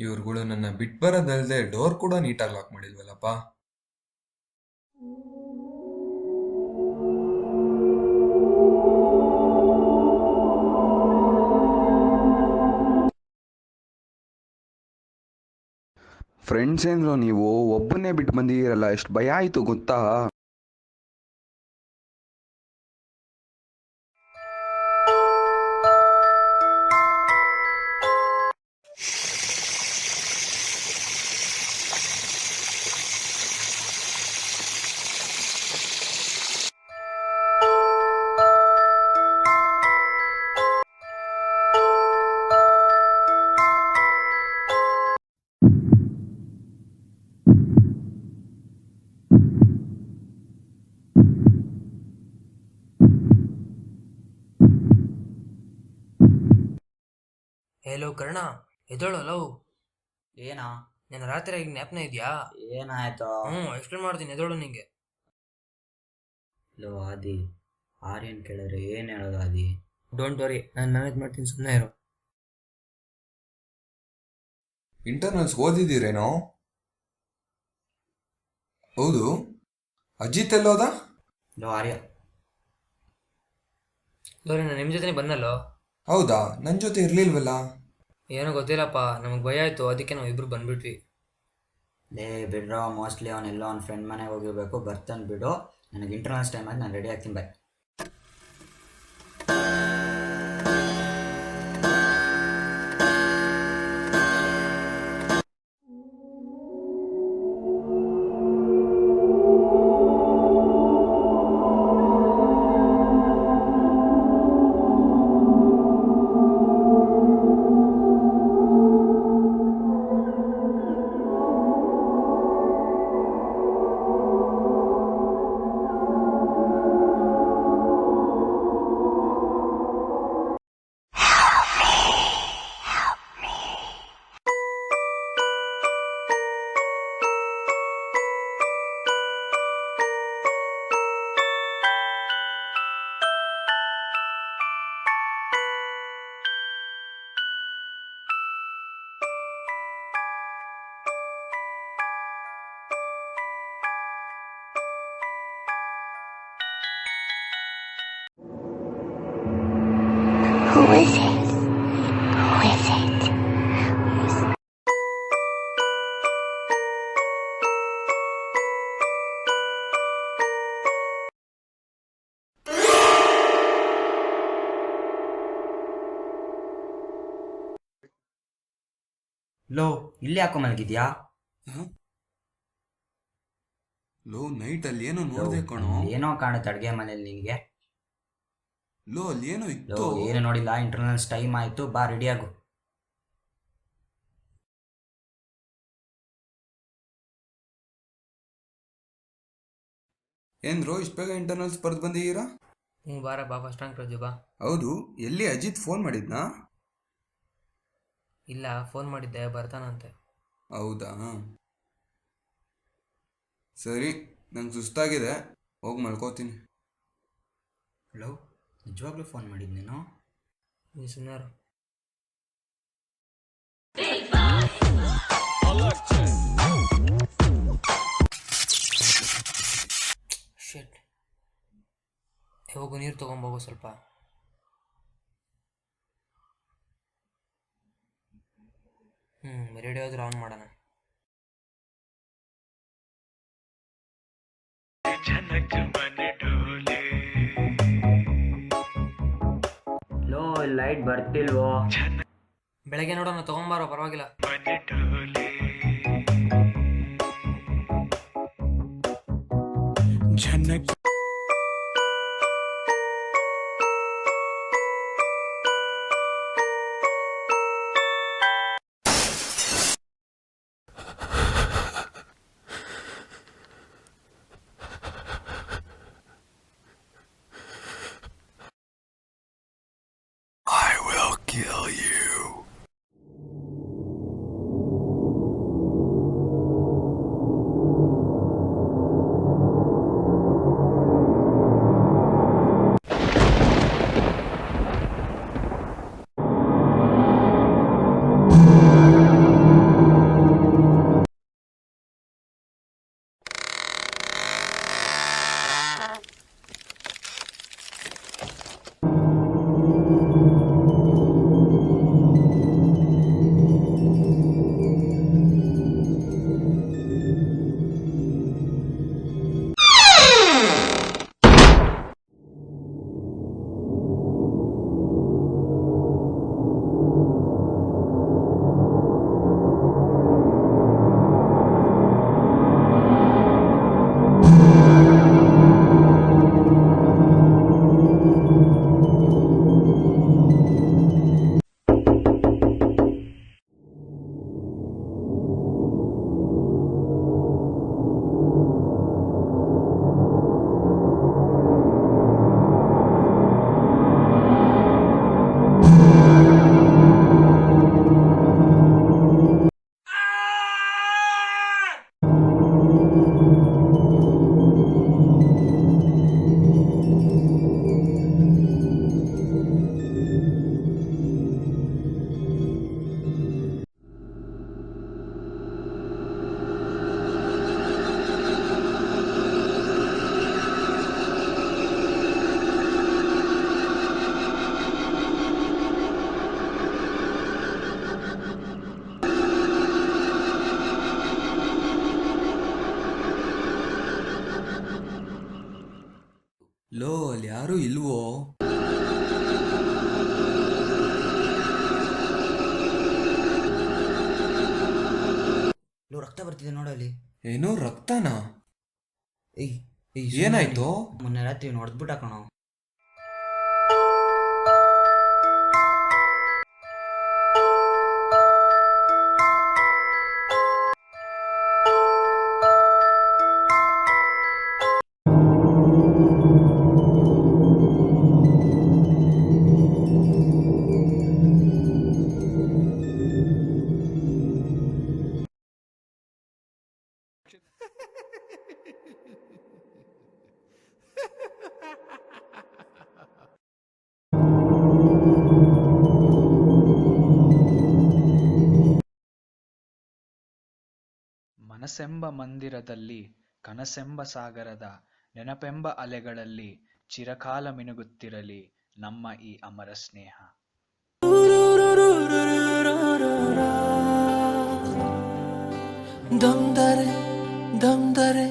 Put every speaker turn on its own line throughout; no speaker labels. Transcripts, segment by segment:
ಇವ್ರುಗಳು ನನ್ನ ಬಿಟ್ಬರೋದಲ್ದೆ ಡೋರ್ ಕೂಡ ನೀಟಾಗಿ ಲಾಕ್ ಮಾಡಿಲ್ವಲ್ಲಪ್ಪ.
ಫ್ರೆಂಡ್ಸ್ ಏನ್ರೋ ನೀವು ಒಬ್ಬನ್ನೇ ಬಿಟ್ಟು ಬಂದಿದ್ದೀರಲ್ಲ, ಎಷ್ಟು ಭಯ ಆಯಿತು ಗೊತ್ತಾ?
ಹೇಲೋ ಕರ್ಣ, ಎದೋಳು ಲವ್.
ಏನಾ?
ನಾನು ರಾತ್ರಿ ಆಗಿ ಜ್ಞಾಪನ ಇದೆಯಾ?
ಏನಾಯ್ತು?
ಎಕ್ಸ್ಪ್ಲೇನ್ ಮಾಡ್ತೀನಿ, ಎದೋಳು ನಿಂಗೆ.
ಲೋ ಆದಿ, ಆರ್ಯನ್ ಕೇಳಿದ್ರೆ ಏನು ಹೇಳೋದು ಆದಿ?
ಡೋಂಟ್ ವರಿ, ನಾನು ಮ್ಯಾನೇಜ್ ಮಾಡ್ತೀನಿ, ಸುಮ್ಮನೆ ಇರು.
ಇಂಟರ್ನಲ್ಸ್ ಓದಿದ್ದೀರೇನೋ? ಹೌದು, ಅಜಿತ್ ಎಲ್ಲೋದ?
ಲೋ ಆರ್ಯ,
ಲೋ ನಾನು ನಿಮ್ಮ ಜೊತೆ ಬಂದಲ್ಲೋ.
ಹೌದಾ, ನನ್ನ ಜೊತೆ ಇರ್ಲಿಲ್ವಲ್ಲ.
ಏನೋ ಗೊತ್ತಿಲ್ಲಪ್ಪ, ನಮಗೆ ಭಯ ಆಯಿತು, ಅದಕ್ಕೆ ನಾವು ಇಬ್ರು ಬಂದ್ಬಿಟ್ವಿ.
ಲೇ ಬಿಡ್ರೋ, ಮೋಸ್ಟ್ಲಿ ಅವನೆಲ್ಲೋ ಅವ್ನ ಫ್ರೆಂಡ್ ಮನೆಗೆ ಹೋಗಿರ್ಬೇಕು. ಬರ್ತಾನೆ ಬಿಡು, ನನಗೆ ಇಂಟರ್ನಲ್ಸ್ ಟೈಮ್ ಆಯ್ತು, ನಾನು ರೆಡಿ ಆಗ್ತೀನಿ, ಬಾಯ್.
Who is it? Who is it?
Low, ಇಲ್ಲಿ ಯಾಕೋ ಮಲಗಿದ್ಯಾ?
ಲೋ, ನೈಟ್ ಅಲ್ಲಿ ಏನೋ ನೋಡ್ದೆ ಕಣೋ.
ಏನೋ ಕಾಣುತ್ತೆ ಅಡುಗೆ ಮನೇಲಿ ನಿನಗೆ.
ಲೋ, ಅಲ್ಲಿ ಏನೋ
ಲೋ,
ಇತ್ತು.
ಏನು ನೋಡಿಲ್ಲ, ಇಂಟರ್ನಲ್ಸ್ ಟೈಮ್ ಆಯಿತು, ಬಾ ರೆಡಿಯಾಗು.
ಏನ್ರೋ ಇಷ್ಟು ಬೇಗ ಇಂಟರ್ನಲ್ಸ್ ಬರ್ದು ಬಂದಿದ್ದೀರಾ?
ಬಾರ ಬಾ, ಫಸ್ಟ್ ರ್ಯಾಂಕ್ ಪ್ರಜ್ಜು ಬಾ.
ಹೌದು, ಎಲ್ಲಿ ಅಜಿತ್ ಫೋನ್ ಮಾಡಿದ್ನಾ?
ಇಲ್ಲ, ಫೋನ್ ಮಾಡಿದ್ದೆ, ಬರ್ತಾನಂತೆ.
ಹೌದಾ, ಸರಿ, ನಂಗೆ ಸುಸ್ತಾಗಿದೆ, ಹೋಗಿ ಮಲ್ಕೋತೀನಿ.
ಲೋ, ನಿಜವಾಗ್ಲೂ ಫೋನ್ ಮಾಡಿದ್ನೇನೋ?
ನೀ ಸುಮ್ಮನೆ. ಶೆಟ್, ಹೋಗು ನೀರು ತೊಗೊಂಬೋಗು ಸ್ವಲ್ಪ. ರೇಡಿಯೋ ಆದ್ರೂ ಆನ್ ಮಾಡೋಣ.
ಲೋ, ಲೈಟ್ ಬರ್ತಿಲ್ವೋ?
ಬೆಳಗ್ಗೆ ನೋಡೋಣ, ತೊಗೊಂಬಾರೋ, ಪರವಾಗಿಲ್ಲ.
I will kill you.
ಲೋ ಅಲ್ಲಿ ಯಾರೂ ಇಲ್ವೋ?
ಲೋ ರಕ್ತ ಬರ್ತಿದೆ ನೋಡಲ್ಲಿ.
ಏನೋ ರಕ್ತನಾ?
ಏಯ್ ಏಯ್
ಏನಾಯ್ತು?
ಮೊನ್ನೆ ರಾತ್ರಿ ಹೊಡೆದ್ಬಿಟ್ಟ ಕಣೋ.
ಮನಸ್ಸೆಂಬ ಮಂದಿರದಲ್ಲಿ ಕನಸೆಂಬ ಸಾಗರದ ನೆನಪೆಂಬ ಅಲೆಗಳಲ್ಲಿ ಚಿರಕಾಲ ಮಿನುಗುತ್ತಿರಲಿ ನಮ್ಮ ಈ ಅಮರ ಸ್ನೇಹ.
ದಮ್ದರೆ ದಮ್ದರೆ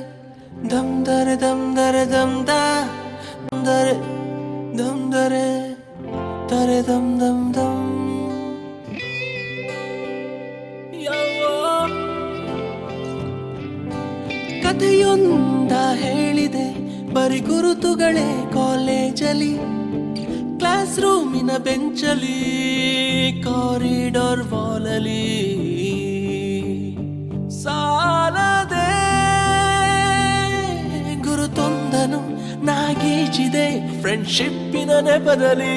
ದಮ್ದರೆ ದಮ್ದರೆ ದಮ್ದ ದಮ್ದರೆ ದಮ್ದರೆ ದರೆ ದಮ್ ದಮ್ ದಮ್. ಕಥೆಯೊಂದ ಹೇಳಿದೆ ಬರಿ ಗುರುತುಗಳೇ ಕಾಲೇಜಲ್ಲಿ, ಕ್ಲಾಸ್ ರೂಮಿನ ಬೆಂಚಲಿ, ಕಾರಿಡಾರ್ ವಾಲಲಿ ಸಾಲದೆ ಗುರುತೊಂದನು ನಾಗೀಜಿದೆ ಫ್ರೆಂಡ್ಶಿಪ್ಪಿನ ನೆಪದಲ್ಲಿ.